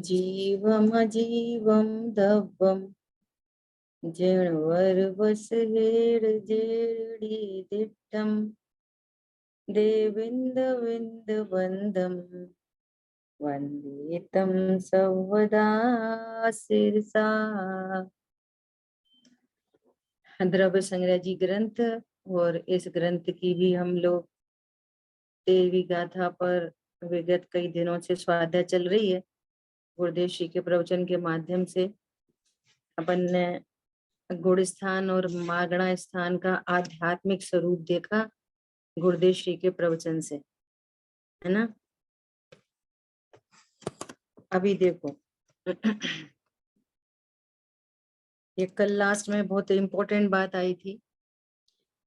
जीवमजीवं दव्वं जिणवर्वसहेर्जेर्डिदिट्टं देविन्दविन्दवन्दं वन्दे तं सर्वदा शिरसा। द्रव्य संग्रह जी ग्रंथ, और इस ग्रंथ की भी हम लोग देवी गाथा पर विगत कई दिनों से स्वाध्याय चल रही है। गुरुदेव श्री के प्रवचन के माध्यम से अपन ने गुड़ स्थान और मागणा स्थान का आध्यात्मिक स्वरूप देखा गुरुदेव श्री के प्रवचन से, है ना। अभी देखो ये कल लास्ट में बहुत इंपॉर्टेंट बात आई थी।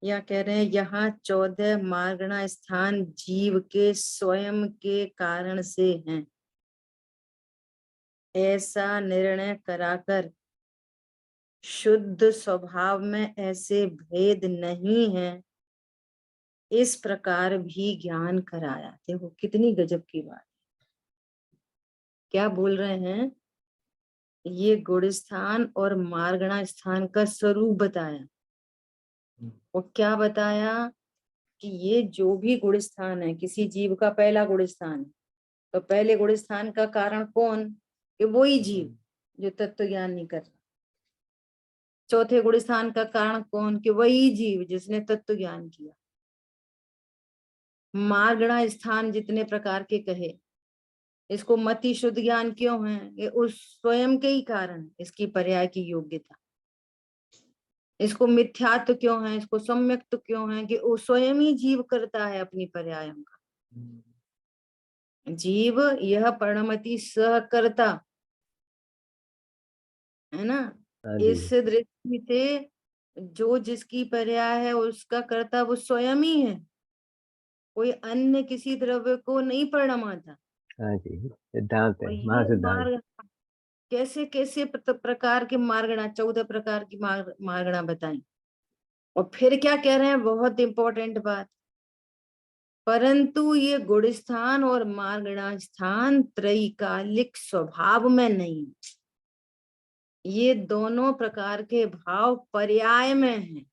या कह रहे हैं यहाँ 14 मागणा स्थान जीव के स्वयं के कारण से हैं, ऐसा निर्णय कराकर शुद्ध स्वभाव में ऐसे भेद नहीं है, इस प्रकार भी ज्ञान कराया। देखो कितनी गजब की बात। क्या बोल रहे हैं, ये गुड़ स्थान और मार्गणा स्थान का स्वरूप बताया। और क्या बताया कि ये जो भी गुड़ स्थान है, किसी जीव का पहला गुड़ स्थान है, तो पहले गुड़ स्थान का कारण कौन, कि वही जीव जो तत्व ज्ञान नहीं कर रहा। चौथे गुड़ स्थान का कारण कौन, कि वही जीव जिसने तत्व ज्ञान किया। मार्गणा स्थान जितने प्रकार के कहे, इसको मति शुद्ध ज्ञान क्यों है, ये उस स्वयं के ही कारण, इसकी पर्याय की योग्यता। इसको मिथ्यात्व क्यों है, इसको सम्यक्त क्यों है, कि वो स्वयं ही जीव करता है अपनी पर्यायों का। जीव यह परिणमति सहकर्ता है ना। इस दृष्टि से जो जिसकी पर्याय है उसका कर्ता वो स्वयं ही है, कोई अन्य किसी द्रव्य को नहीं परिणमाता। सिद्धांत है, मार्ग कैसे कैसे प्रकार के मार्गणा, 14 प्रकार की मार्गणा बताई। और फिर क्या कह रहे हैं, बहुत इंपॉर्टेंट बात, परंतु ये गुड़ स्थान और मार्गणा स्थान त्रैकालिक स्वभाव में नहीं, ये दोनों प्रकार के भाव पर्याय में हैं,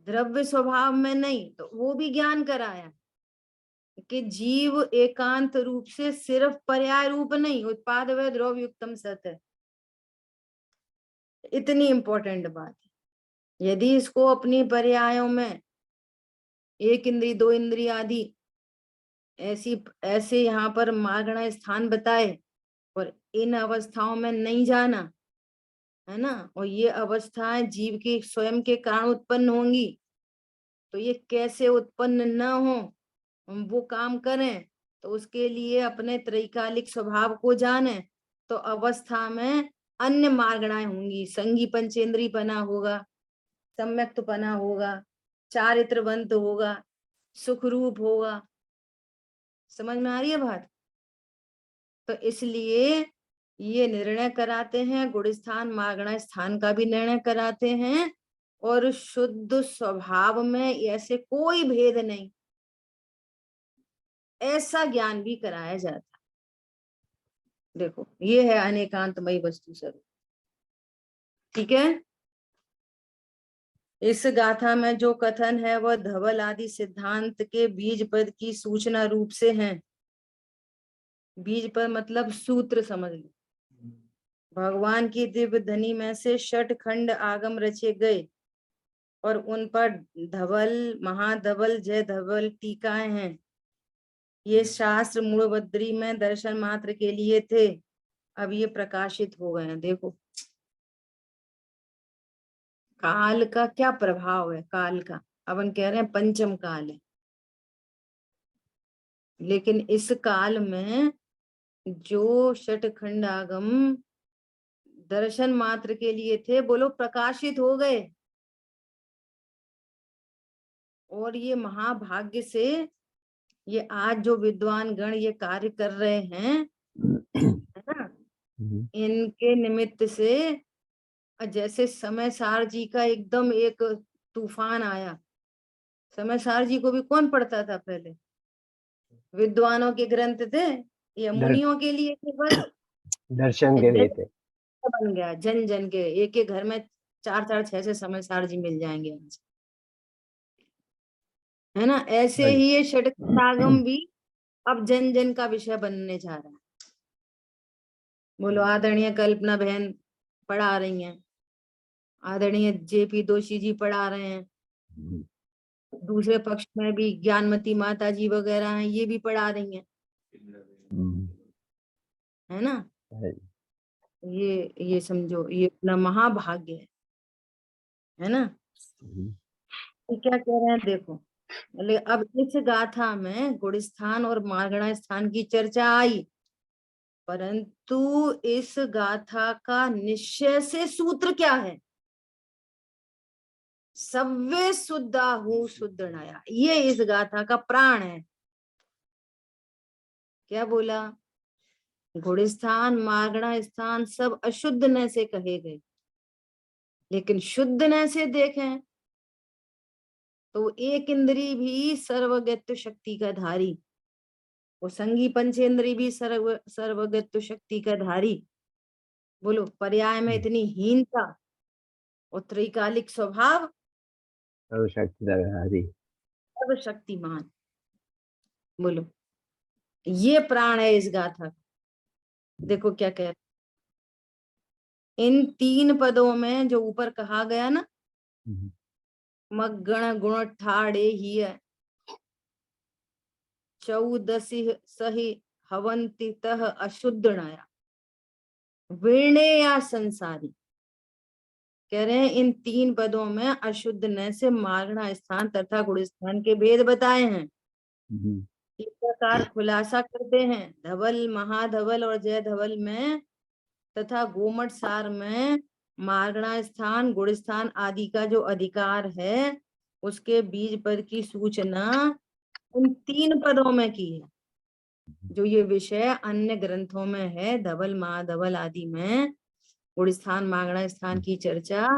द्रव्य स्वभाव में नहीं। तो वो भी ज्ञान कराया कि जीव एकांत रूप से सिर्फ पर्याय रूप नहीं, उत्पाद व द्रव्य युक्तम सत है। इतनी इंपॉर्टेंट बात है। यदि इसको अपनी पर्यायों में एक इंद्री, दो इंद्री आदि ऐसे यहाँ पर मागणा स्थान बताए और इन अवस्थाओं में नहीं जाना, है ना, और ये अवस्थाएं जीव के स्वयं के कारण उत्पन्न होंगी, तो ये कैसे उत्पन्न न हो हम वो काम करें, तो उसके लिए अपने त्रैकालिक स्वभाव को जाने। तो अवस्था में अन्य मार्गणाएं होंगी, संगी पंचेंद्री पना होगा, सम्यक्त पना होगा, चारित्रवंत होगा, सुखरूप होगा। समझ में आ रही है बात। तो इसलिए ये निर्णय कराते हैं, गुड़ स्थान मागणा स्थान का भी निर्णय कराते हैं, और शुद्ध स्वभाव में ऐसे कोई भेद नहीं, ऐसा ज्ञान भी कराया जाता। देखो ये है अनेकांतमयी वस्तु स्वरूप। ठीक है। इस गाथा में जो कथन है वह धवल आदि सिद्धांत के बीज पद की सूचना रूप से है। बीज पद मतलब सूत्र समझ लो। भगवान की दिव्य धनी में से 6 खंड आगम रचे गए और उन पर धवल, महाधवल, जय धवल टीकाएं हैं। ये शास्त्र मूलबद्री में दर्शन मात्र के लिए थे, अब ये प्रकाशित हो गए हैं। देखो काल का क्या प्रभाव है, काल का अपन कह रहे हैं पंचम काल है, लेकिन इस काल में जो 6 खंड आगम दर्शन मात्र के लिए थे, बोलो प्रकाशित हो गए। और ये महाभाग्य से ये आज जो विद्वान गण ये कार्य कर रहे हैं, है ना, इनके निमित्त से जैसे समय सार जी का एकदम एक तूफान आया। समय सार जी को भी कौन पढ़ता था पहले, विद्वानों के ग्रंथ थे, ये दर, मुनियों के लिए केवल दर्शन के लिए जन थे। बन गया, जन जन के एक एक घर में 4 4 6 6 समय सार जी मिल जाएंगे आज, है ना। ऐसे हाँ ही ये जी। षटकरागम भी अब जन जन का विषय बनने जा रहा है। बोलो, आदरणीय कल्पना बहन पढ़ा रही हैं, आदरणीय जेपी दोषी जी पढ़ा रहे हैं, दूसरे पक्ष में भी ज्ञानमती माता जी वगैरह हैं, ये भी पढ़ा रही हैं, है ना। ये समझो, ये अपना महाभाग्य है ना। ये क्या कह रहे हैं देखो, अब इस गाथा में गुड़स्थान और मागणा स्थान की चर्चा आई, परंतु इस गाथा का निश्चय से सूत्र क्या है? सव्वे शुद्धा हूँ शुद्ध नया, ये इस गाथा का प्राण है। क्या बोला? गुड़स्थान मागणा स्थान सब अशुद्ध न से कहे गए, लेकिन शुद्ध न से देखें तो एक इंद्री भी सर्वगत शक्ति का धारी, वो संगी पंचेंद्री भी सर्वगत शक्ति का धारी। बोलो, पर्याय में इतनी हीनता और त्रैकालिक स्वभाव, सर्वशक्तिधर सर्वशक्तिमान। बोलो, ये प्राण है इस गाथा का। देखो क्या कह रहे, इन 3 पदों में जो ऊपर कहा गया ना, मगण गुण ठाड़े ही है, 14 सही हवंति तह अशुद्ध नया, वीणे या संसारी। कह रहे हैं इन 3 पदों में अशुद्ध न से मागणा स्थान तथा गुड़स्थान के भेद बताए हैं। इस प्रकार खुलासा करते हैं धवल, महाधवल और जय धवल में तथा गोमट सार में मागणा स्थान, गुड़स्थान आदि का जो अधिकार है, उसके बीज पद की सूचना उन 3 पदों में की है। जो ये विषय अन्य ग्रंथों में है, धवल महाधवल आदि में गुड़स्थान मागणा स्थान की चर्चा,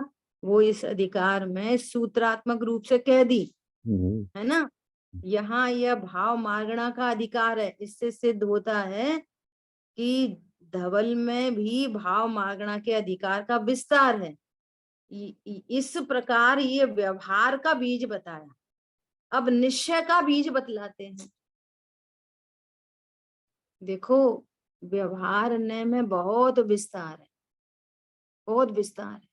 वो इस अधिकार में सूत्रात्मक रूप से कह दी, है ना। यहाँ यह भाव मागणा का अधिकार है, इससे सिद्ध होता है कि धवल में भी भाव मागणा के अधिकार का विस्तार है। इस प्रकार ये व्यवहार का बीज बताया, अब निश्चय का बीज बतलाते हैं। देखो, व्यवहार ने में बहुत विस्तार है, बहुत विस्तार है।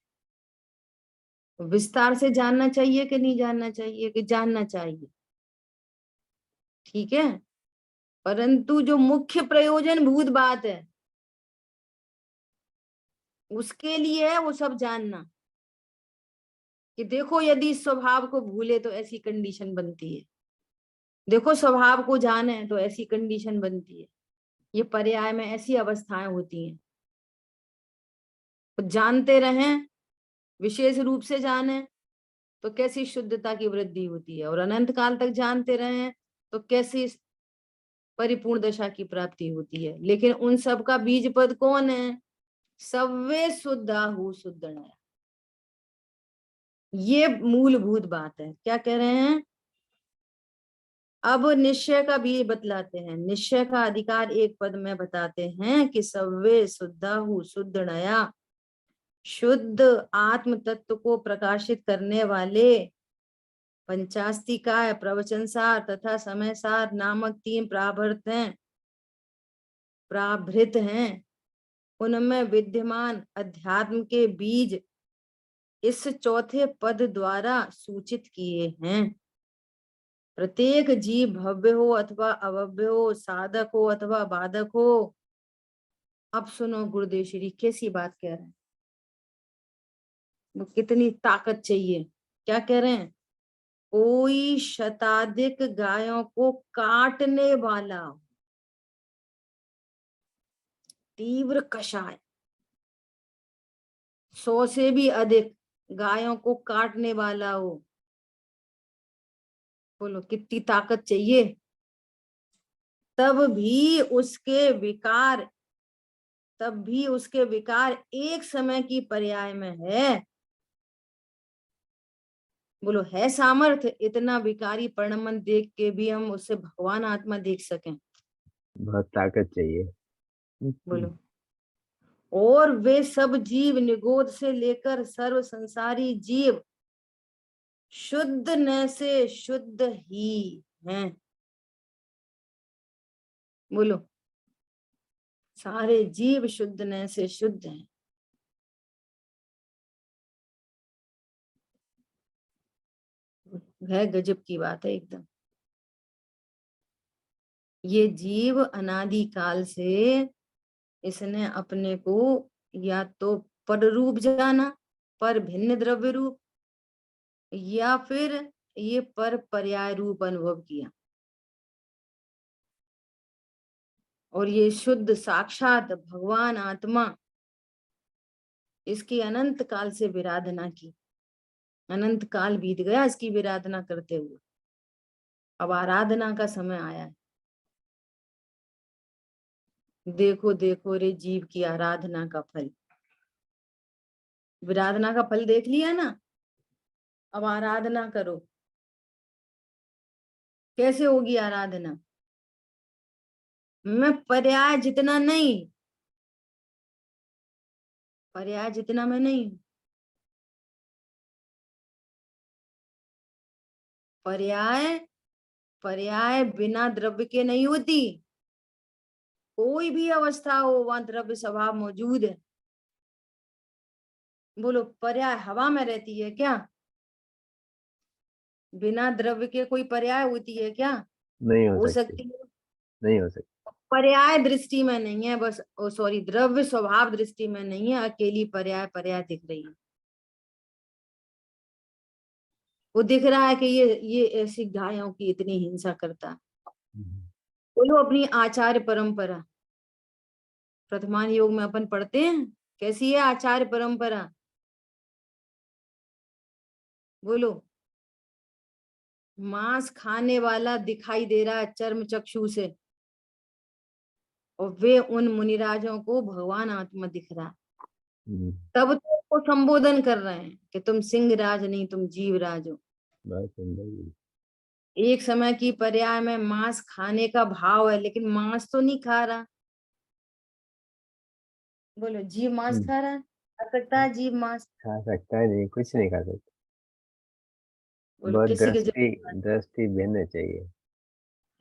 विस्तार से जानना चाहिए कि नहीं जानना चाहिए? कि जानना चाहिए, ठीक है। परंतु जो मुख्य प्रयोजन भूत बात है, उसके लिए है वो सब जानना, कि देखो यदि स्वभाव को भूले तो ऐसी कंडीशन बनती है, देखो स्वभाव को जाने तो ऐसी कंडीशन बनती है, ये पर्याय में ऐसी अवस्थाएं होती हैं। तो जानते रहें, विशेष रूप से जाने तो कैसी शुद्धता की वृद्धि होती है, और अनंत काल तक जानते रहें तो कैसी परिपूर्ण दशा की प्राप्ति होती है। लेकिन उन सब का बीज पद कौन है? सव्वे शुद्धा हूँ शुद्ध नया, ये मूलभूत बात है। क्या कह रहे हैं? अब निश्चय का भी बतलाते हैं, निश्चय का अधिकार एक पद में बताते हैं कि सव्वे शुद्धा हूँ शुद्ध नया, शुद्ध आत्म तत्व को प्रकाशित करने वाले पंचास्तिकाय, प्रवचन सार तथा समय सार नामक 3 प्राभृत हैं। उनमें विद्यमान अध्यात्म के बीज इस चौथे पद द्वारा सूचित किए हैं। प्रत्येक जीव भव्य हो अथवा अभव्य हो, साधक हो अथवा बाधक हो। अब सुनो गुरुदेव श्री कैसी बात कह रहे हैं, वो कितनी ताकत चाहिए। क्या कह रहे हैं? कोई शताधिक गायों को काटने वाला तीव्र कषाय, 100 से भी अधिक गायों को काटने वाला हो, बोलो कितनी ताकत चाहिए। तब भी उसके विकार एक समय की पर्याय में है। बोलो, है सामर्थ्य इतना विकारी परिणमन देख के भी हम उससे भगवान आत्मा देख सकें? बहुत ताकत चाहिए। बोलो। और वे सब जीव निगोद से लेकर सर्व संसारी जीव शुद्ध न से शुद्ध ही हैं। बोलो। सारे जीव शुद्ध न से शुद्ध हैं। है गजब की बात है एकदम। ये जीव अनादि काल से इसने अपने को या तो पर रूप जाना, पर भिन्न द्रव्य रूप, या फिर ये पर पर्याय रूप अनुभव किया। और ये शुद्ध साक्षात भगवान आत्मा इसकी अनंत काल से विराधना की। अनंत काल बीत गया इसकी विराधना करते हुए, अब आराधना का समय आया है। देखो देखो रे जीव की आराधना का फल। विराधना का फल देख लिया ना, अब आराधना करो। कैसे होगी आराधना? मैं पर्याय जितना नहीं, पर्याय जितना मैं नहीं हूं। पर्याय, पर्याय बिना द्रव्य के नहीं होती। कोई भी अवस्था हो वहां द्रव्य स्वभाव मौजूद है। बोलो, पर्याय हवा में रहती है क्या? बिना द्रव्य के कोई पर्याय होती है क्या? नहीं हो हो सकती। सकती है। नहीं हो सकती। पर्याय दृष्टि में नहीं है, बस ओ सॉरी, द्रव्य स्वभाव दृष्टि में नहीं है, अकेली पर्याय पर्याय दिख रही है। वो दिख रहा है कि ये ऐसी गायों की इतनी हिंसा करता है। बोलो, अपनी आचार्य परंपरा प्रथमान योग में अपन पढ़ते हैं, कैसी है आचार्य परंपरा? बोलो। मांस खाने वाला दिखाई दे रहा है चर्म चक्षु से, और वे उन मुनिराजों को भगवान आत्मा दिख रहा है। तब तो उसको संबोधन कर रहे हैं कि तुम सिंह राज नहीं, तुम जीव राज हो। बहुत सुंदर। एक समय की पर्याय में मांस खाने का भाव है, लेकिन मांस तो नहीं खा रहा। बोलो, जीव मांस खा रहा है? खा सकता है जीव मांस? खा सकता है नहीं, कुछ नहीं खा सकता। बोलो, बहुत किसी के दृष्टि, जब दृष्टि भिन्न चाहिए।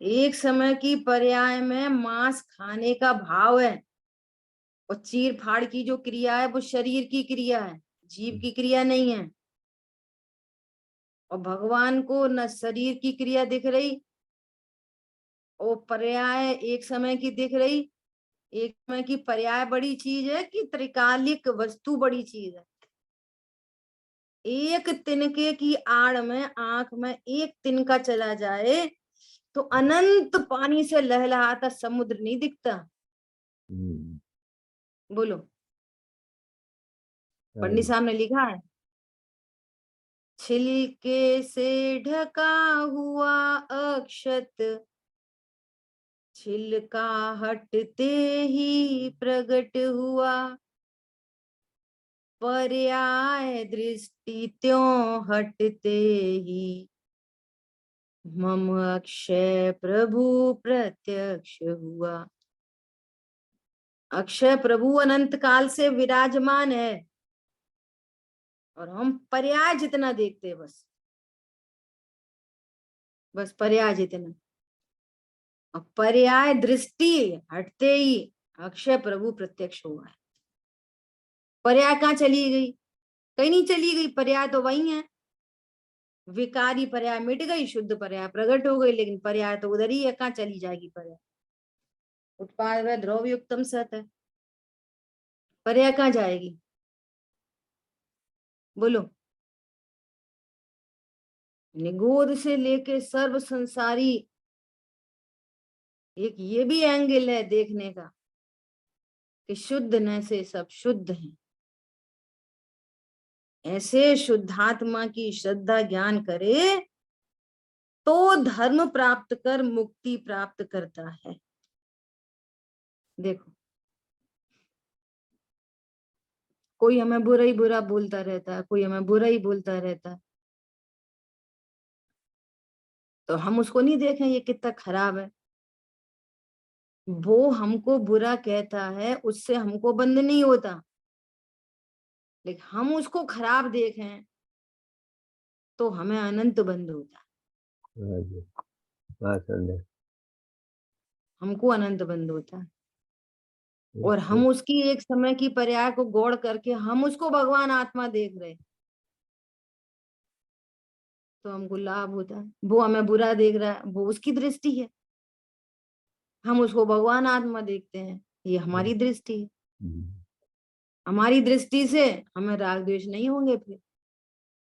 एक समय की पर्याय में मांस खाने का भाव है, और चीर फाड़ की जो क्रिया है वो शरीर की क्रिया है, जीव की क्रिया नहीं है। और भगवान को न शरीर की क्रिया दिख रही, और पर्याय एक समय की दिख रही। एक समय की पर्याय बड़ी चीज है कि त्रिकालिक वस्तु बड़ी चीज है? एक तिनके की आड़ में आंख में एक तिनका चला जाए तो अनंत पानी से लहलहाता समुद्र नहीं दिखता। बोलो। पंडित साहब ने लिखा है, छिलके से ढका हुआ अक्षत छिलका हटते ही प्रकट हुआ, पर्याय दृष्टि त्यों हटते ही मम अक्षय प्रभु प्रत्यक्ष हुआ। अक्षय प्रभु अनंत काल से विराजमान है, और हम पर्याय जितना देखते हैं, बस पर्याय जितना। और पर्याय दृष्टि हटते ही अक्षय प्रभु प्रत्यक्ष हुआ है। पर्याय कहाँ चली गई? कहीं नहीं चली गई, पर्याय तो वही है। विकारी पर्याय मिट गई, शुद्ध पर्याय प्रकट हो गई, लेकिन पर्याय तो उधर ही है। कहाँ चली जाएगी पर्याय? उत्पाद व ध्रुव युक्तम सत है, पर्याय कहाँ जाएगी? बोलो। निगोद से लेके सर्व संसारी, एक ये भी एंगल है देखने का कि शुद्ध न से सब शुद्ध हैं। ऐसे शुद्धात्मा की श्रद्धा ज्ञान करे तो धर्म प्राप्त कर मुक्ति प्राप्त करता है। देखो, कोई हमें बुरा ही बुरा बोलता रहता है, कोई हमें बुरा ही बोलता रहता है, तो हम उसको नहीं देखें ये कितना खराब है। वो हमको बुरा कहता है, उससे हमको बंद नहीं होता, लेकिन हम उसको खराब देखें तो हमें अनंत बंद होता है। हाँ जी, बहुत सुंदर। हमको अनंत बंद होता है। और बिल्कुल। हम उसकी एक समय की पर्याय को गौड़ करके हम उसको भगवान आत्मा देख रहे, तो हमको लाभ होता है। वो हमें बुरा देख रहा है, वो उसकी दृष्टि है, हम उसको भगवान आत्मा देखते हैं, ये हमारी दृष्टि है। हम्म, हमारी दृष्टि से हमें राग द्वेष नहीं होंगे फिर।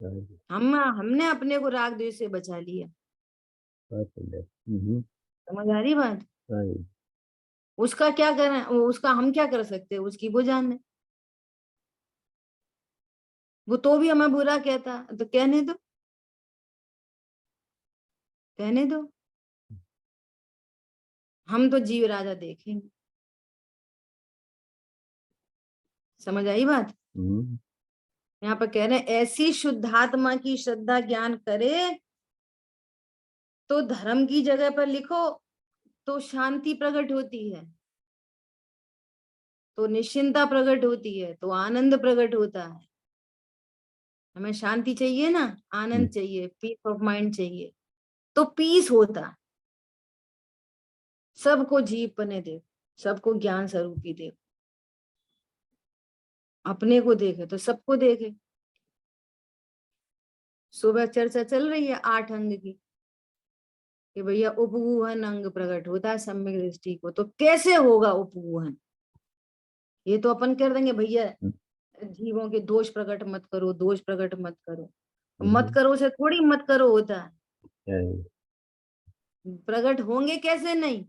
हाँ जी, हमने अपने को राग द्वेष से बचा लिया। बहुत सुंदर। समझ आ रही बात? हाँ जी। उसका क्या करना, उसका हम क्या कर सकते हैं, उसकी वो जाने। वो तो भी हमें बुरा कहता, तो कहने दो, कहने दो। हम तो जीव राजा देखेंगे। समझ आई बात? हम्म, यहाँ पर कह रहे हैं ऐसी शुद्धात्मा की श्रद्धा ज्ञान करे तो धर्म की जगह पर लिखो तो शांति प्रकट होती है, तो निश्चिंता प्रकट होती है, तो आनंद प्रकट होता है। हमें शांति चाहिए ना, हम्म, आनंद चाहिए, पीस ऑफ माइंड चाहिए, तो पीस होता है। सबको जीव बने दे, सबको ज्ञान स्वरूपी दे, अपने को देखे तो सबको देखे। सुबह चर्चा चल रही है 8 अंग की, कि भैया उपगूहन अंग प्रकट होता है सम्यक दृष्टि को, तो कैसे होगा उपगूहन? ये तो अपन कर देंगे भैया, हम्म, जीवों के दोष प्रकट मत करो, दोष प्रकट मत करो। मत हम्म, करो से थोड़ी मत करो होता है, हाँ जी, प्रकट होंगे कैसे नहीं,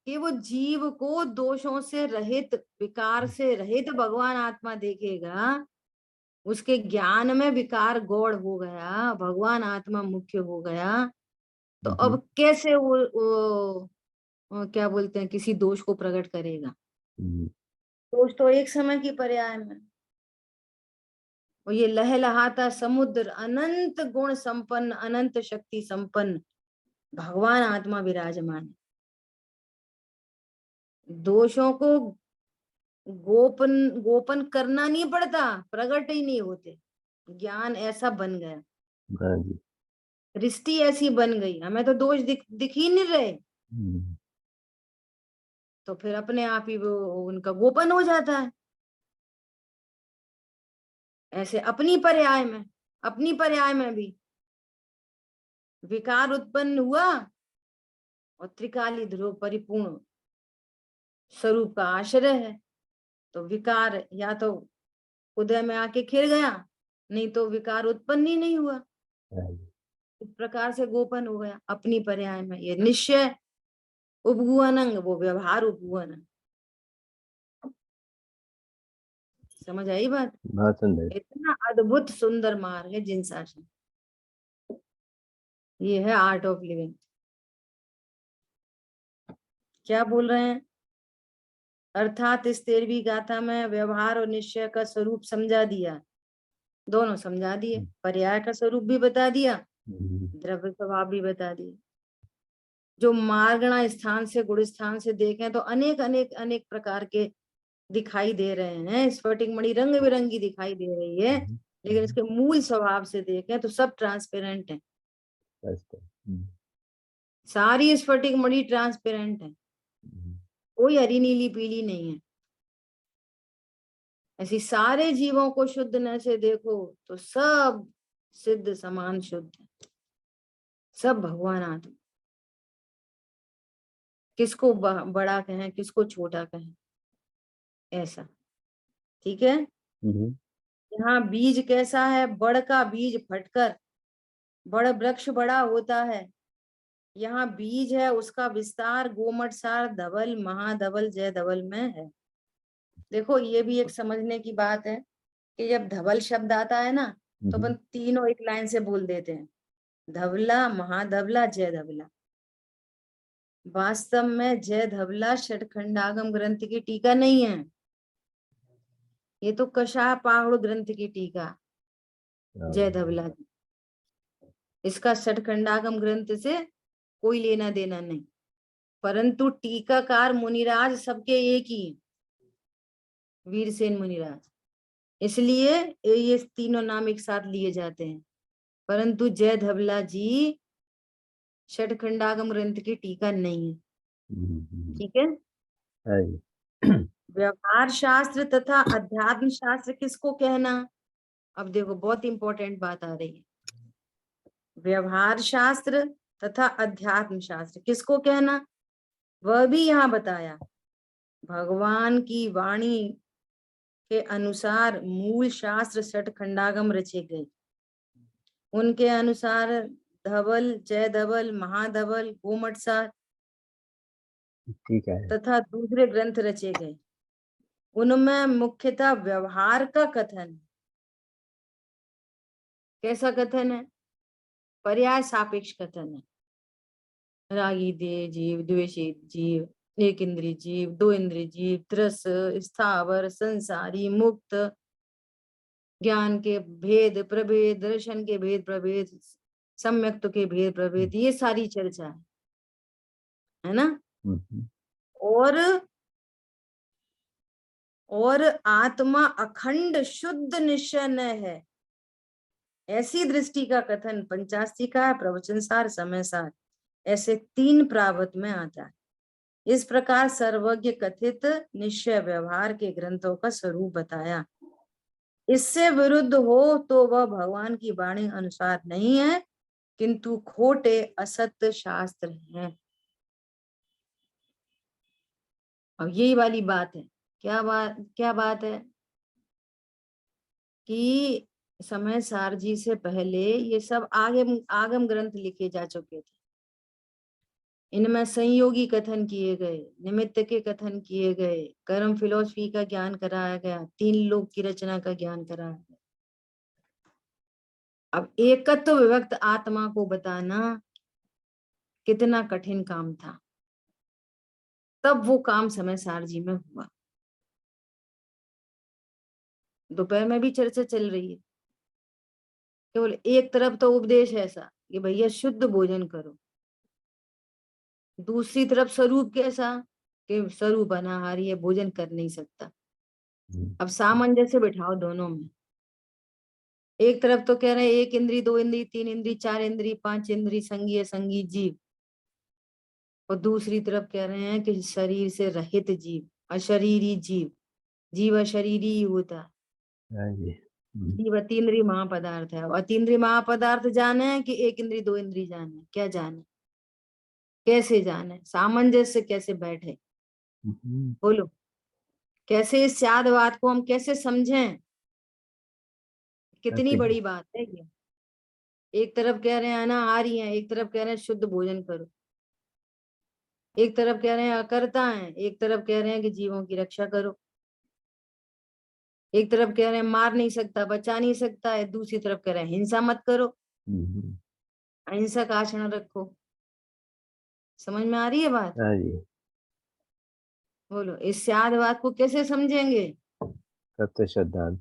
कि वो जीव को दोषों से रहित, विकार से रहित भगवान आत्मा देखेगा, उसके ज्ञान में विकार गौड़ हो गया, भगवान आत्मा मुख्य हो गया, तो हम्म, अब कैसे वो क्या बोलते हैं, किसी दोष को प्रकट करेगा? हम्म, दोष तो एक समय की पर्याय में। और ये लहलहाता समुद्र, अनंत गुण संपन्न, अनंत शक्ति संपन्न भगवान आत्मा विराजमान है। दोषों को गोपन गोपन करना नहीं पड़ता, प्रकट ही नहीं होते। ज्ञान ऐसा बन गया, हाँ जी, दृष्टि ऐसी बन गई, हमें तो दोष दिख ही नहीं रहे, हम्म, तो फिर अपने आप ही वो उनका गोपन हो जाता है। ऐसे अपनी पर्याय में भी विकार उत्पन्न हुआ, और त्रिकाली ध्रुव परिपूर्ण स्वरूप का आश्रय है, तो विकार या तो उदय में आके खिल गया, नहीं तो विकार उत्पन्न ही नहीं हुआ। हाँ जी, इस प्रकार से गोपन हो गया अपनी पर्याय में। ये निश्चय उपगुहन अंग, वो व्यवहार उपगुहन अंग। समझ आई बात? बहुत सुंदर। इतना अद्भुत सुंदर मार्ग है जिन शासन। ये है आर्ट ऑफ लिविंग। क्या बोल रहे हैं? अर्थात इस 13वीं गाथा में व्यवहार और निश्चय का स्वरूप समझा दिया, दोनों समझा दिए, पर्याय का स्वरूप भी बता दिया, हम्म, द्रव्य स्वभाव भी बता दिए। जो मार्गणा स्थान से गुण स्थान से देखें तो अनेक अनेक अनेक प्रकार के दिखाई दे रहे हैं, स्फटिक मणि रंग बिरंगी दिखाई दे रही है, लेकिन इसके मूल स्वभाव से देखें तो सब ट्रांसपेरेंट है। बस तो, सारी स्फटिक मणि ट्रांसपेरेंट है, हम्म, कोई हरी नीली पीली नहीं है। ऐसी सारे जीवों को शुद्ध न से देखो तो सब सिद्ध समान शुद्ध है, सब भगवान आत्मा। किसको बड़ा कहें, किसको छोटा कहें, ऐसा। ठीक है। हम्म, यहाँ बीज कैसा है, बड़ का बीज फटकर बड़ वृक्ष बड़ा होता है। यहाँ बीज है, उसका विस्तार गोमट सार धवल महाधवल जय धवल में है। देखो ये भी एक समझने की बात है कि जब धवल शब्द आता है ना, तो अपन तीनों एक लाइन से बोल देते हैं, धवला महाधवला जय धवला। वास्तव में जय धवला षटखंडागम ग्रंथ की टीका नहीं है, ये तो कषाय पाहुड़ ग्रंथ की टीका जय धवला की। इसका षटखंडागम ग्रंथ से कोई लेना देना नहीं। परंतु टीकाकार मुनिराज सबके एक ही हैं, वीरसेन मुनिराज, इसलिए ये तीनों नाम एक साथ लिए जाते हैं। परंतु जय धवला जी षटखंडागम ग्रंथ की टीका नहीं है। ठीक है। हाँ जी। व्यवहार शास्त्र तथा अध्यात्म शास्त्र किसको कहना? अब देखो बहुत इंपॉर्टेंट बात आ रही है। व्यवहार शास्त्र तथा अध्यात्म शास्त्र किसको कहना, वह भी यहाँ बताया। भगवान की वाणी के अनुसार मूल शास्त्र षटखंडागम रचे गए। उनके अनुसार धवल, जय धवल, महाधवल, गोमटसार ठीक है। तथा दूसरे ग्रंथ रचे गए। उनमें मुख्यतः व्यवहार का कथन। कैसा कथन है? पर्याय सापेक्ष कथन है। रागी देह जीव, द्वेषी जीव, एक इंद्रिय जीव, दो इंद्रिय जीव, त्रस, स्थावर, संसारी, मुक्त, ज्ञान के भेद प्रभेद, दर्शन के भेद प्रभेद, सम्यक्त के भेद प्रभेद, ये सारी चर्चा है ना। और आत्मा अखंड शुद्ध निश्चय न है, ऐसी दृष्टि का कथन पंचास्तिका, प्रवचन सार, समय सार, ऐसे 3 प्रावत में आता है। इस प्रकार सर्वज्ञ कथित निश्चय व्यवहार के ग्रंथों का स्वरूप बताया। इससे विरुद्ध हो तो वह भगवान की वाणी अनुसार नहीं है, किंतु खोटे असत्य शास्त्र हैं। अब यही वाली बात है। क्या बात है कि समय सार जी से पहले ये सब आगम ग्रंथ लिखे जा चुके थे। इनमें संयोगी कथन किए गए, निमित्त के कथन किए गए, कर्म फिलोसफी का ज्ञान कराया गया, 3 लोक की रचना का ज्ञान कराया गया। अब एकत्व विभक्त आत्मा को बताना कितना कठिन काम था, तब वो काम समय सार जी में हुआ। दोपहर में भी चर्चा चल रही है। केवल एक तरफ तो उपदेश ऐसा कि भैया शुद्ध भोजन करो, दूसरी तरफ स्वरूप कैसा कि स्वरूप अनाहारी है, भोजन कर नहीं सकता। अब सामंजस्य बिठाओ दोनों में। एक तरफ तो कह रहे हैं एक इंद्री, दो इंद्री, 3 इंद्री, 4 इंद्री, 5 इंद्री, संगी संगी जीव, और दूसरी तरफ कह रहे हैं कि शरीर से रहित जीव, अशरीरी जीव। जीव अशरीरी ही होता है। जीव अतीन्द्रिय महापदार्थ है। और अतीन्द्रिय महापदार्थ जाने कि एक इंद्री, दो इंद्री जाने? क्या जाने? कैसे जाने? सामंजस्य कैसे बैठे? बोलो, कैसे इस स्यादवाद को हम कैसे समझें? कितनी बड़ी बात है ये। एक तरफ कह रहे हैं अनाहारी हैं, एक तरफ कह रहे हैं शुद्ध भोजन करो, एक तरफ कह रहे हैं अकर्ता हैं, एक तरफ कह रहे हैं कि जीवों की रक्षा करो, एक तरफ कह रहे हैं मार नहीं सकता, बचा नहीं सकता है, दूसरी तरफ कह रहे हैं हिंसा मत करो, अहिंसक आचरण रखो। समझ में आ रही है बात? बोलो, इस स्यादवाद को कैसे समझेंगे? सत्य सिद्धांत,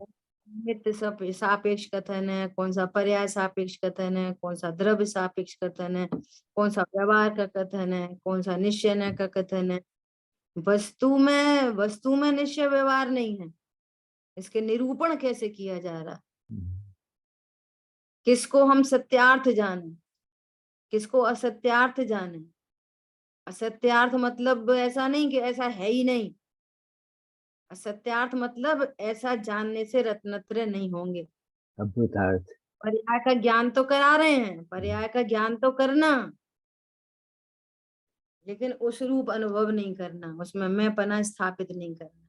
नित्य सापेक्ष कथन है, कौन सा पर्याय सापेक्ष कथन है, कौन सा द्रव्य सापेक्ष कथन है, कौन सा व्यवहार का कथन है, कौन सा निश्चय का कथन है। वस्तु में निश्चय व्यवहार नहीं है, इसके निरूपण कैसे किया जा रहा? किसको हम सत्यार्थ जाने, किसको असत्यार्थ जाने? असत्यार्थ मतलब ऐसा नहीं कि ऐसा है ही नहीं, असत्यार्थ मतलब ऐसा जानने से रत्नत्रय नहीं होंगे। अद्भुतार्थ, पर्याय का ज्ञान तो करा रहे हैं, पर्याय का ज्ञान तो करना, लेकिन उस रूप अनुभव नहीं करना, उसमें मैं पना स्थापित नहीं करना।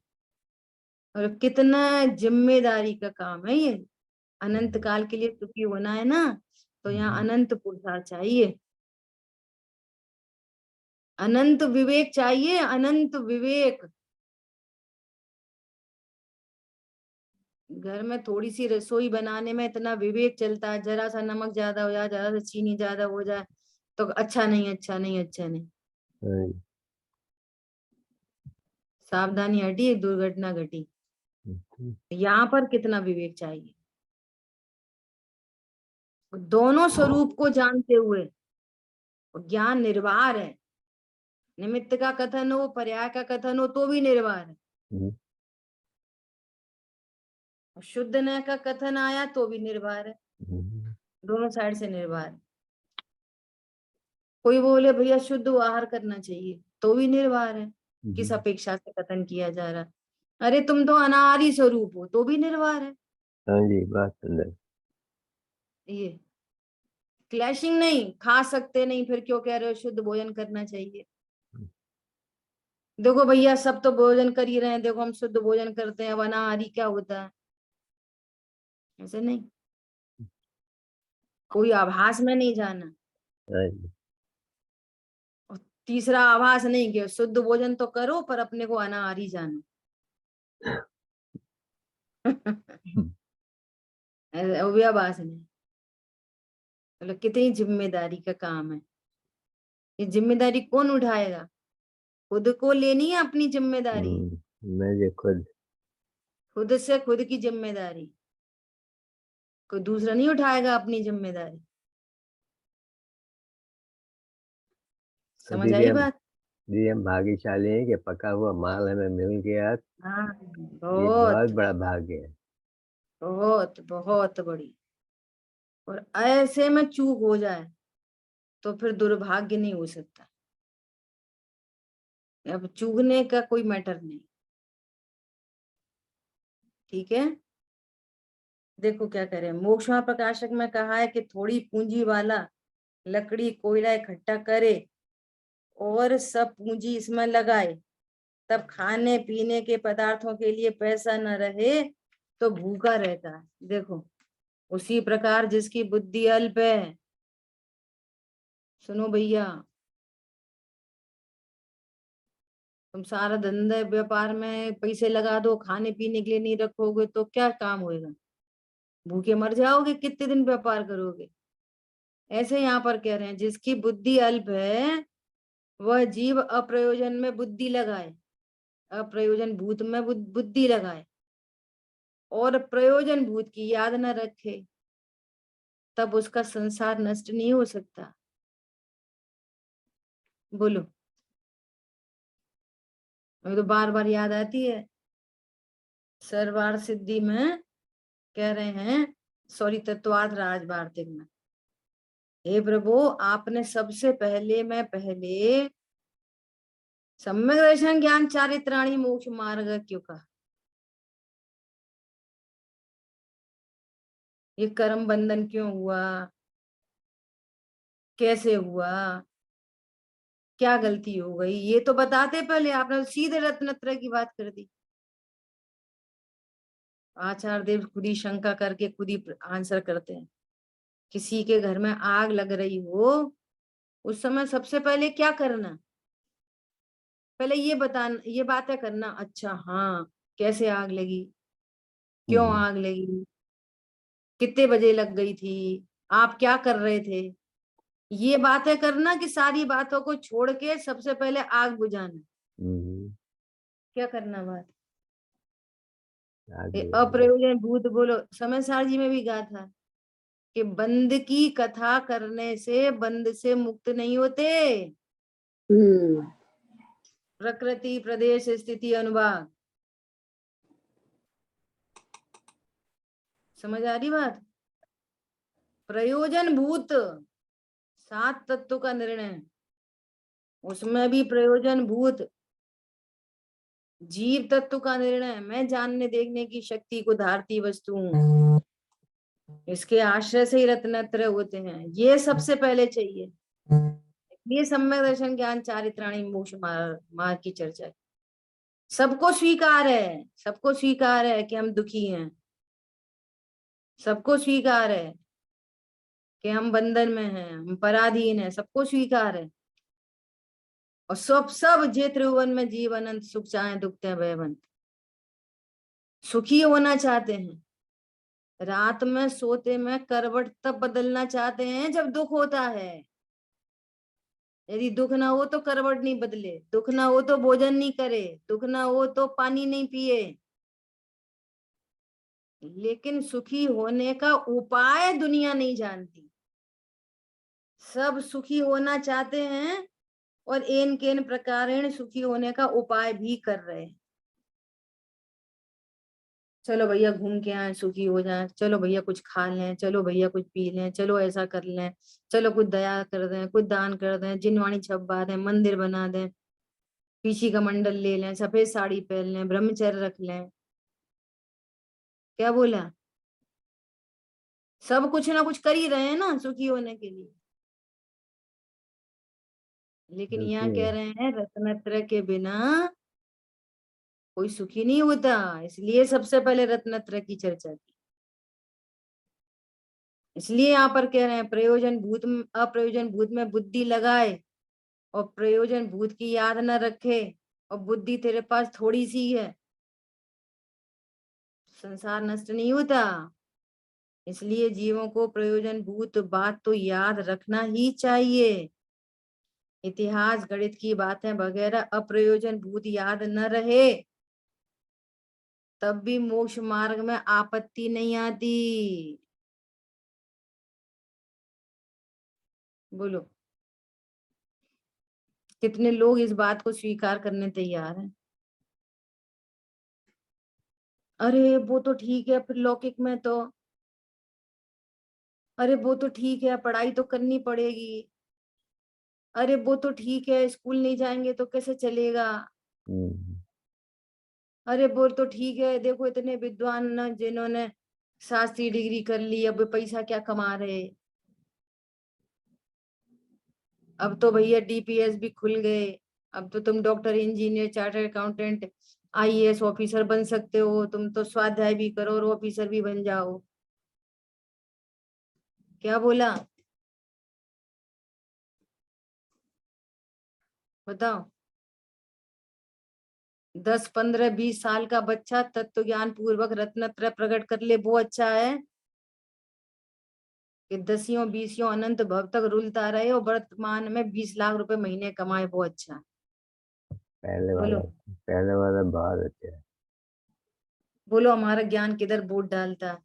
और कितना जिम्मेदारी का काम है ये। अनंत काल के लिए सुखी होना है ना, तो यहाँ अनंत पुरुषार्थ चाहिए, अनंत विवेक चाहिए, अनंत विवेक। घर में थोड़ी सी रसोई बनाने में इतना विवेक चलता है, जरा सा नमक ज्यादा हो जाए, जरा सा चीनी ज्यादा हो जाए तो अच्छा नहीं, अच्छा नहीं, अच्छा नहीं, सावधानी हटी, एक दुर्घटना घटी। यहाँ पर कितना विवेक चाहिए, दोनों स्वरूप को जानते हुए। ज्ञान निर्वार है, निमित्त का कथन हो, पर्याय का कथन हो तो भी निर्वार है, हम्म, और शुद्ध न का कथन आया तो भी निर्वार है, हम्म, दोनों साइड से निर्वार है। कोई बोले भैया शुद्ध आहार करना चाहिए तो भी निर्वार है, किस हम्म। अपेक्षा से कथन किया जा रहा है। अरे तुम तो अनाहारी स्वरूप हो तो भी निर्वार है। हाँ जी, बात सुंदर। ये क्लैशिंग नहीं, खा सकते नहीं फिर क्यों कह रहे हो शुद्ध भोजन करना चाहिए। देखो भैया सब तो भोजन कर ही रहे हैं, देखो हम शुद्ध भोजन करते हैं, अब अनाहारी क्या होता है, ऐसे नहीं, कोई आभास में नहीं जाना। हाँ जी। और तीसरा आभास नहीं कि शुद्ध भोजन तो करो पर अपने को अनाहारी जानो। हम्म, वो भी आभास नहीं। मतलब कितनी जिम्मेदारी का काम है, ये जिम्मेदारी कौन उठाएगा, खुद को लेनी है अपनी जिम्मेदारी, मैं जो खुद। खुद से खुद की जिम्मेदारी, कोई दूसरा नहीं उठाएगा अपनी जिम्मेदारी। समझ दीदी आई हम बात। दीदी हम भाग्यशाली हैं कि पका हुआ माल हमें मिल गया। हाँ, ये बहुत बहुत बड़ा भाग्य है। बहुत बहुत बड़ी। और ऐसे में चूक हो जाए तो फिर दुर्भाग्य नहीं हो सकता। अब चूकने का कोई मैटर नहीं, ठीक है। देखो क्या करें, मोक्षमा प्रकाशक में कहा है कि थोड़ी पूंजी वाला लकड़ी कोयला इकट्ठा करे और सब पूंजी इसमें लगाए, तब खाने पीने के पदार्थों के लिए पैसा न रहे तो भूखा रहता है। देखो उसी प्रकार जिसकी बुद्धि अल्प है, सुनो भैया, तुम सारा धंधे व्यापार में पैसे लगा दो, खाने पीने के लिए नहीं रखोगे तो क्या काम होएगा, भूखे मर जाओगे, कितने दिन व्यापार करोगे। ऐसे यहाँ पर कह रहे हैं जिसकी बुद्धि अल्प है वह जीव अप्रयोजन में बुद्धि लगाए, अप्रयोजन भूत में बुद्धि लगाए और प्रयोजन भूत की याद न रखे, तब उसका संसार नष्ट नहीं हो सकता। बोलो, मुझे तो बार बार याद आती है, सर्वार सिद्धि में कह रहे हैं, सॉरी तत्वार्थ राज वार्तिक में, हे प्रभु आपने सबसे पहले मैं पहले सम्यक दर्शन ज्ञान चारित्राणी मोक्ष मार्ग क्यों कहा, ये कर्म बंधन क्यों हुआ, कैसे हुआ, क्या गलती हो गई, ये तो बताते पहले, आपने तो सीधे रत्नत्रय की बात कर दी। आचार्य देव खुद ही शंका करके खुद ही आंसर करते हैं। किसी के घर में आग लग रही हो उस समय सबसे पहले क्या करना, पहले ये बताना, ये बातें करना, अच्छा हाँ कैसे आग लगी, क्यों हम्म, आग लगी, कितने बजे लग गई थी, आप क्या कर रहे थे, ये बातें करना कि सारी बातों को छोड़ के सबसे पहले आग बुझाना। हम्म, क्या करना बात, ये आगे। अप्रयोजन भूत, बोलो समय सार जी में भी कहा था कि बंद की कथा करने से बंद से मुक्त नहीं होते। हम्म। प्रकृति प्रदेश स्थिति अनुभाग, समझ आ रही बात। प्रयोजन भूत 7 तत्व का निर्णय, उसमें भी प्रयोजन भूत जीव तत्व का निर्णय, मैं जानने देखने की शक्ति को धारती वस्तु हूँ, इसके आश्रय से ही रत्नत्रय होते हैं, ये सबसे पहले चाहिए। ये सम्यक दर्शन ज्ञान चारित्राणी मोक्ष मार्ग की चर्चा है। सबको स्वीकार है, सबको स्वीकार है कि हम दुखी हैं, सबको स्वीकार है कि हम बंधन में हैं, हम पराधीन हैं, सबको स्वीकार है। और सब जे त्रिभुवन में जीव अनंत सुख चाहे दुख ते भयवंत, सुखी होना चाहते हैं, रात में सोते में करवट तब बदलना चाहते हैं जब दुख होता है। यदि दुख ना हो तो करवट नहीं बदले, दुख ना हो तो भोजन नहीं करे, दुख ना हो तो पानी नहीं पिए। लेकिन सुखी होने का उपाय दुनिया नहीं जानती, सब सुखी होना चाहते हैं और एन केन प्रकारेण सुखी होने का उपाय भी कर रहे हैं। चलो भैया घूम के आए सुखी हो जाए, चलो भैया कुछ खा लें, चलो भैया कुछ पी लें, चलो ऐसा कर लें, चलो कुछ दया कर दें, कुछ दान कर दें, जिनवाणी छपवा दें, मंदिर बना दें, पीछी का मंडल ले लें, सफेद साड़ी पहन लें, ब्रह्मचर्य रख लें। क्या बोला? सब कुछ ना कुछ कर ही रहे हैं ना सुखी होने के लिए। लेकिन यहाँ बिल्कुल कह रहे हैं रत्नत्रय के बिना कोई सुखी नहीं होता, इसलिए सबसे पहले रत्नत्रय की चर्चा की। इसलिए यहाँ पर कह रहे हैं प्रयोजन भूत अप्रयोजन भूत में बुद्धि लगाए और प्रयोजन भूत की याद न रखे, और बुद्धि तेरे पास थोड़ी सी है, संसार नष्ट नहीं होता। इसलिए जीवों को प्रयोजन भूत बात तो याद रखना ही चाहिए। इतिहास गणित की बातें वगैरह अप्रयोजन भूत याद न रहे तब भी मोक्ष मार्ग में आपत्ति नहीं आती। बोलो कितने लोग इस बात को स्वीकार करने तैयार हैं? अरे वो तो ठीक है, फिर लौकिक में तो, अरे वो तो ठीक है पढ़ाई तो करनी पड़ेगी, अरे वो तो ठीक है स्कूल नहीं जाएंगे तो कैसे चलेगा, अरे वो तो ठीक है देखो इतने विद्वान न जिन्होंने शास्त्री डिग्री कर ली अब पैसा क्या कमा रहे, अब तो भैया डीपीएस भी खुल गए, अब तो तुम doctor engineer chartered accountant IAS officer बन सकते हो, तुम तो स्वाध्याय भी करो और ऑफिसर भी बन जाओ। क्या बोला? बताओ। 10 15 20 साल का बच्चा तत्व ज्ञान पूर्वक रत्नत्रय प्रकट कर ले वो अच्छा है कि 10 20 अनंत भव तक रुलता रहे और वर्तमान में 20 लाख रुपए महीने कमाए वो अच्छा है? बोलो पहले वाला बहुत अच्छा है। बोलो हमारा ज्ञान किधर वोट डालता है?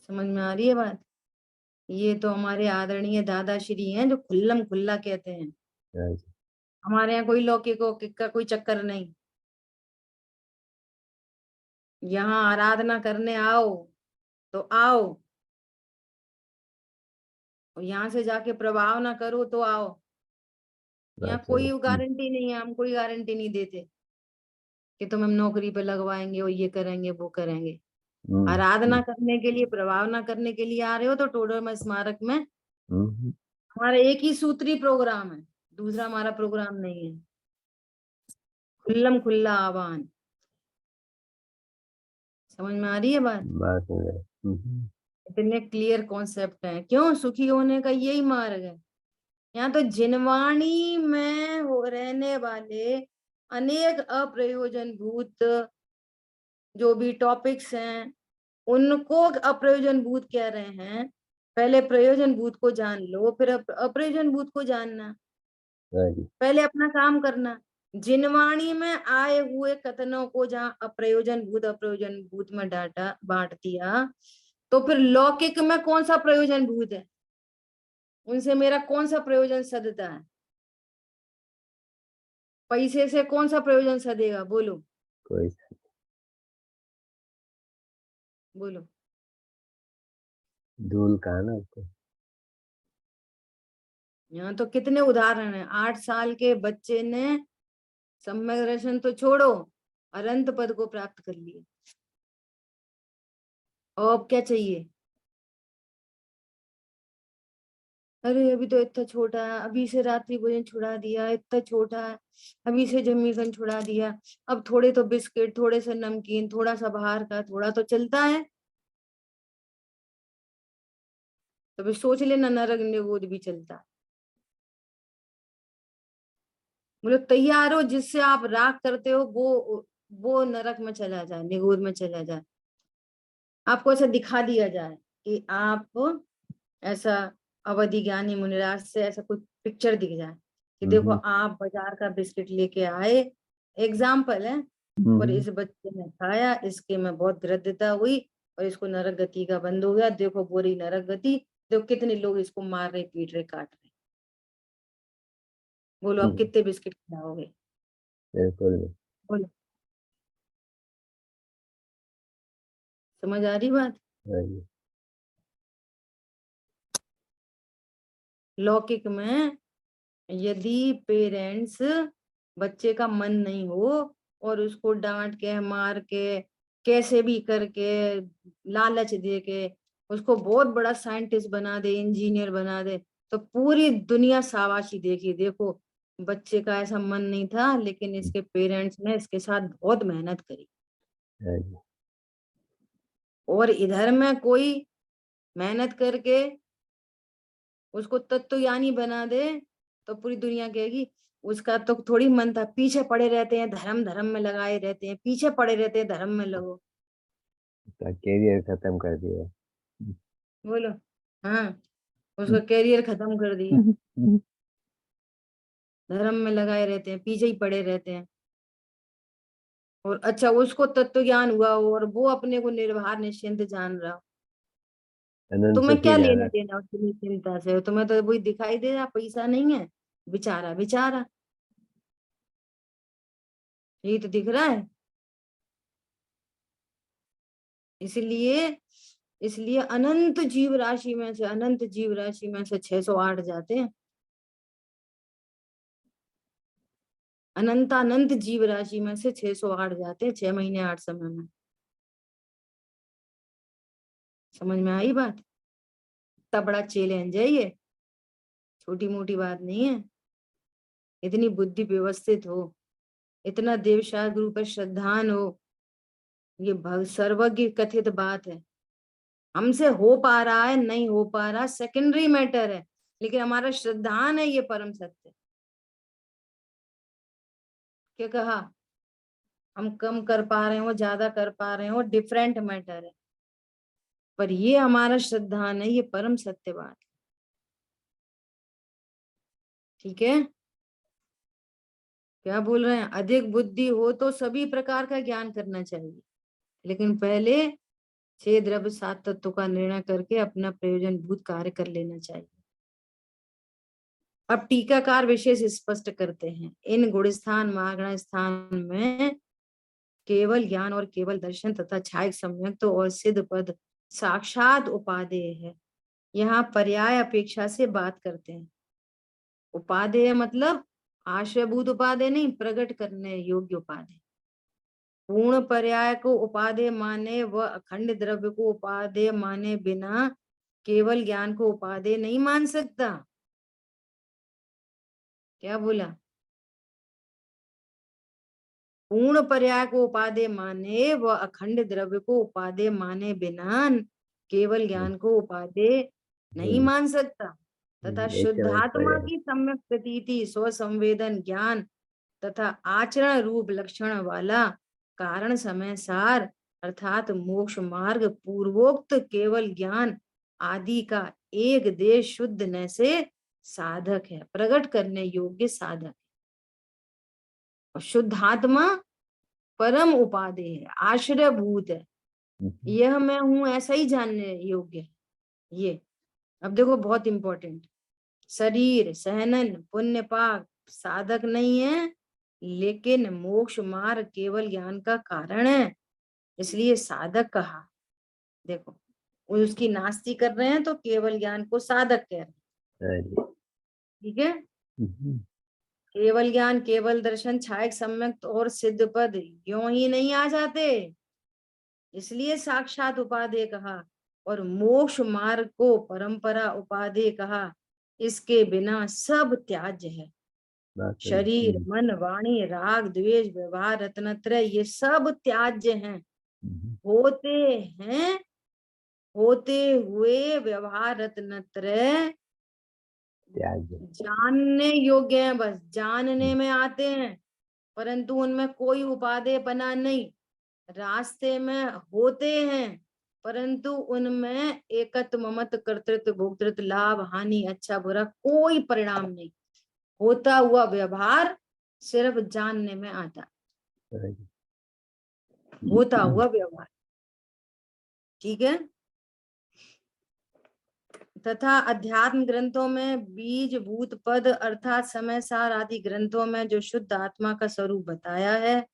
समझ में आ रही है बात? ये तो हमारे आदरणीय दादाश्री हैं जो खुल्लम खुल्ला कहते हैं अच्छा, हमारे यहाँ कोई लौकिक वौकिक का कोई चक्कर नहीं, यहाँ आराधना करने आओ तो आओ, और यहाँ से जाके प्रभाव ना करो तो आओ। यहाँ बात कोई है। गारंटी नहीं है, हम कोई गारंटी नहीं देते कि तुम हम नौकरी पे लगवाएंगे और ये करेंगे वो करेंगे। आराधना हम्म, करने के लिए प्रभाव ना करने के लिए आ रहे हो तो टोडरमल स्मारक में हम्म, हमारा एक ही सूत्री प्रोग्राम है, दूसरा हमारा प्रोग्राम नहीं है। खुल्लम खुल्ला आह्वान। समझ में आ रही है बात? बात है। इतने क्लियर कॉन्सेप्ट है, क्यों सुखी होने का यही मार्ग है। यहाँ तो जिनवाणी में हो रहने वाले अनेक अप्रयोजन भूत जो भी टॉपिक्स हैं उनको अप्रयोजन भूत कह रहे हैं। पहले प्रयोजन भूत को जान लो फिर अप्रयोजन भूत को जानना, right, पहले अपना काम करना। जिनवाणी में आए हुए कथनों को जहाँ अप्रयोजन भूत में डाटा बांट दिया तो फिर लौकिक में कौन सा प्रयोजन भूत है, उनसे मेरा कौन सा प्रयोजन सदता है? पैसे से कौन सा प्रयोजन सदेगा? बोलो कोई बोलो। धूल कहा ना आपको। यहाँ तो कितने उदाहरण हैं। 8 साल के बच्चे ने सम्यक दर्शन तो छोड़ो अनंत पद को प्राप्त कर लिया, और अब क्या चाहिए? अरे अभी तो इतना छोटा है, अभी से रात्रि भोजन छुड़ा दिया, इतना छोटा है, अभी से जमीकन छुड़ा दिया, अब थोड़े तो बिस्किट थोड़े से नमकीन थोड़ा सा बाहर का थोड़ा तो चलता है, तो फिर सोच लेना नरक निगोद भी चलता है। बोलो तैयार हो जिससे आप राग करते हो वो नरक में चला जाए, निगोद में चला जाए। आपको ऐसा दिखा दिया जाए कि आप ऐसा अवधि ज्ञानी मुनिराज से ऐसा कोई पिक्चर दिख जाए कि देखो हम्म, आप बाजार का बिस्किट लेके आए, एग्जाम्पल है, और हम्म, इस बच्चे ने खाया, इसके में बहुत दृढ़ता हुई और इसको नरक गति का बंद हो गया, देखो बुरी नरक गति, देखो कितने लोग इसको मार रहे, पीट रहे, काट रहे। बोलो अब कितने बिस्किट खिलाओगे? बिल्कुल नहीं। बोलो, समझ आ रही बात? हाँ जी। लौकिक में यदि पेरेंट्स बच्चे का मन नहीं हो और उसको डांट के, मार के, कैसे भी करके, लालच दे के उसको बहुत बड़ा साइंटिस्ट बना दे, इंजीनियर बना दे, तो पूरी दुनिया शाबाशी देगी, देखो बच्चे का ऐसा मन नहीं था लेकिन इसके पेरेंट्स ने इसके साथ बहुत मेहनत करी। हाँ जी। और इधर में कोई मेहनत करके उसको तत्वज्ञानी बना दे तो पूरी दुनिया कहेगी उसका तो थोड़ी मन था, पीछे पड़े रहते हैं, धर्म धर्म में लगाए रहते हैं, पीछे पड़े रहते हैं, धर्म में लगो। उसका कैरियर खत्म कर दिया। बोलो, हाँ, उसका कैरियर खत्म कर दिया, धर्म में लगाए रहते हैं, पीछे ही पड़े रहते हैं। और अच्छा उसको तत्व ज्ञान हुआ हो और वो अपने को निर्भर निश्चिंत जान रहा हो, अनंत तुम्हें सुखी क्या लेना जाना। देना उसकी चिंता से? तुम्हें तो वही दिखाई दे रहा, पैसा नहीं है, बेचारा बेचारा, यही तो दिख रहा है। इसलिए इसलिए अनंत जीव राशि में से, अनंत जीव राशि में से 608 जाते हैं, अनंत अनंत जीव राशि में से 608 जाते हैं 6 महीने 8 समय में। समझ में आई बात? इतना बड़ा चैलेंज है ये, छोटी मोटी बात नहीं है। इतनी बुद्धि व्यवस्थित हो, इतना देवशाह गुरु पर श्रद्धान हो, ये सर्वज्ञ कथित बात है। हमसे हो पा रहा है नहीं हो पा रहा सेकेंडरी मैटर है, लेकिन हमारा श्रद्धान है ये परम सत्य। क्या कहा? हम कम कर पा रहे हो, ज्यादा कर पा रहे हो, डिफरेंट मैटर है, पर ये हमारा श्रद्धान है, ये परम सत्य बात है। ठीक है? क्या बोल रहे हैं? अधिक बुद्धि हो तो सभी प्रकार का ज्ञान करना चाहिए, लेकिन पहले 6 द्रव्य 7 तत्वों का निर्णय करके अपना प्रयोजन भूत कार्य कर लेना चाहिए। अब टीकाकार विशेष स्पष्ट करते हैं, इन गुणस्थान महागण स्थान में केवल ज्ञान और केवल दर्शन तथा छायक संयुक्त और सिद्ध पद साक्षात उपादेय है। यहाँ पर्याय अपेक्षा से बात करते हैं। उपादेय मतलब आश्रयभूत उपादेय नहीं, प्रकट करने योग्य उपादेय। पूर्ण पर्याय को उपादेय माने व अखंड द्रव्य को उपादेय माने बिना केवल ज्ञान को उपादेय नहीं मान सकता। क्या बोला? पूर्ण पर्याय को उपादेय माने व अखंड द्रव्य को उपादेय माने बिना केवल ज्ञान को उपादेय नहीं मान सकता। तथा एक समय शुद्धात्मा पड़ेगा। की सम्यक प्रतीति स्वसंवेदन ज्ञान तथा आचरण रूप लक्षण वाला कारण समय सार अर्थात मोक्ष मार्ग पूर्वोक्त केवल ज्ञान आदि का एक देश शुद्ध न से साधक है, प्रकट करने योग्य साधक। और शुद्धात्मा परम उपादेय है, आश्रयभूत है, यह मैं हूं ऐसा ही जानने योग्य है ये। अब देखो बहुत इंपॉर्टेंट, शरीर सहनन पुण्य पाप साधक नहीं है, लेकिन मोक्ष मार्ग केवल ज्ञान का कारण है, इसलिए साधक कहा। देखो वो उसकी नास्ती कर रहे हैं तो केवल ज्ञान को साधक कह रहे हैं। हाँ जी। ठीक है? केवल ज्ञान केवल दर्शन छायक सम्यक और सिद्ध पद क्यों ही नहीं आ जाते, इसलिए साक्षात उपादेय कहा। और मोक्ष मार्ग को परंपरा उपादेय कहा, इसके बिना सब त्याज्य है। बात तो शरीर मन वाणी राग द्वेष व्यवहार रत्नत्रय ये सब त्याज्य हैं। होते हैं, होते हुए व्यवहार रत्नत्रय त्याग। जानने योग्य हैं, बस जानने में आते हैं, परंतु उनमें कोई उपादेय बना नहीं। रास्ते में होते हैं परंतु उनमें एकत्व ममत्व कर्तृत्व भोक्तृत्व लाभ हानि अच्छा बुरा कोई परिणाम नहीं, होता हुआ व्यवहार सिर्फ जानने में आता, होता हुआ व्यवहार। ठीक है? तथा अध्यात्म ग्रंथों में बीज भूत पद अर्थात समय सार आदि ग्रंथों में जो शुद्ध आत्मा का स्वरूप बताया है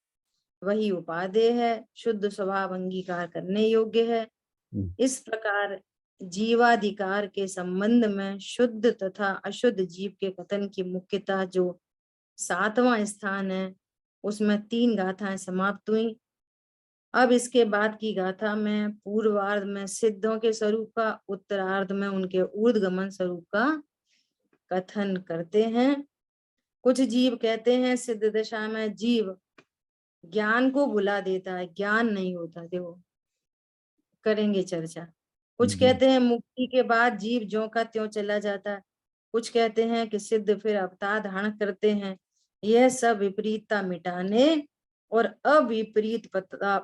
वही उपादेय है, शुद्ध स्वभाव अंगीकार करने योग्य है। इस प्रकार जीवाधिकार के संबंध में शुद्ध तथा अशुद्ध जीव के कथन की मुख्यतः जो 7वां स्थान है उसमें 3 गाथाएं समाप्त हुई। अब इसके बाद की गाथा में पूर्वार्ध में सिद्धों के स्वरूप का, उत्तरार्ध में उनके ऊर्ध्वगमन स्वरूप का कथन करते हैं। कुछ जीव कहते हैं सिद्ध दशा में जीव ज्ञान को भुला देता है, ज्ञान नहीं होता, देखो करेंगे चर्चा। कुछ कहते हैं मुक्ति के बाद जीव ज्यों का त्यों चला जाता है। कुछ कहते हैं कि सिद्ध फिर अवतार धारण करते हैं। यह सब विपरीतता मिटाने और अविपरीतपना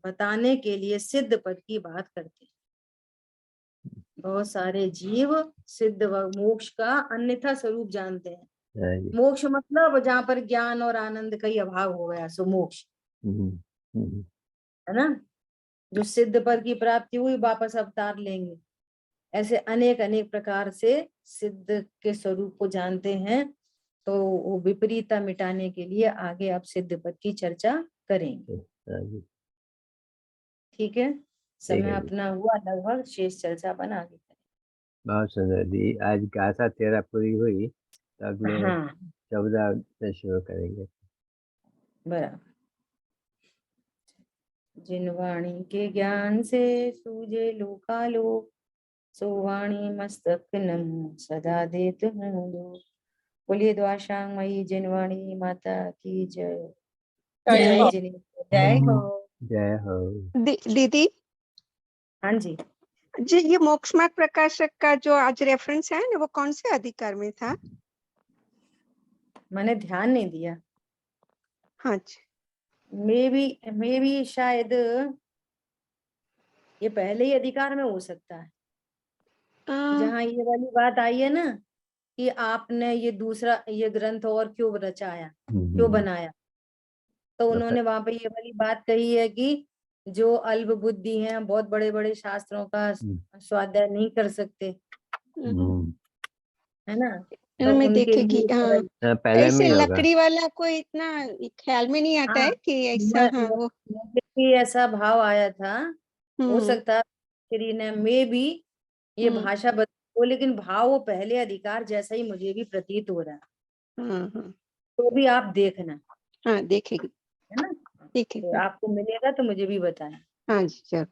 बताने के लिए सिद्ध पद की बात करते हैं। बहुत सारे जीव सिद्ध व मोक्ष का अन्यथा स्वरूप जानते हैं। मोक्ष मतलब जहाँ पर ज्ञान और आनंद का ही अभाव हो गया, सो मोक्ष है ना। जो सिद्ध पद की प्राप्ति हुई वापस अवतार लेंगे, ऐसे अनेक अनेक प्रकार से सिद्ध के स्वरूप को जानते हैं। तो वो विपरीतता मिटाने के लिए आगे आप सिद्ध पद की चर्चा करेंगे। ठीक है, समय अपना हुआ लगभग, शेष चर्चा अपन आगे करेंगे। बहुत सुंदर दी। आज गाथा 13 पूरी हुई तो अगले 14 से शुरू करेंगे। बराबर। जिन वाणी के ज्ञान से सूझे लोकालोक, सो वाणी मस्तक नम सदा देत हूँ लोक। बोलिए द्वाशांग मई जिनवाणी माता की जय। जय हो। जय हो। दीदी हाँ जी जी, ये मोक्ष मार्ग प्रकाशक का जो आज रेफरेंस है ना, वो कौन से अधिकार में था? मैंने ध्यान नहीं दिया। हाँ जी, मे भी शायद ये पहले ही अधिकार में हो सकता है। जहाँ ये वाली बात आई है ना कि आपने ये दूसरा ये ग्रंथ और क्यों रचाया, क्यों बनाया, तो उन्होंने वहां पे ये वाली बात कही है कि जो अल्प बुद्धि हैं बहुत बड़े बड़े शास्त्रों का स्वाध्याय नहीं कर सकते, है ना। तो मैं उनके देखेगी। लिए हाँ, पहले ऐसे में होगा। लकड़ी वाला कोई इतना ख्याल में नहीं आता है कि ऐसा। हाँ, वो मुझे भी ऐसा भाव आया था। हो सकता है श्री ने मे भी ये भाषा बदलो, लेकिन भाव वो पहले अधिकार जैसा ही मुझे भी प्रतीत हो रहा है। हाँ, तो भी आप देखना। हाँ देखेगी, है ना। ठीक है। तो आपको मिलेगा तो मुझे भी बताएं। हाँ जी, चलो।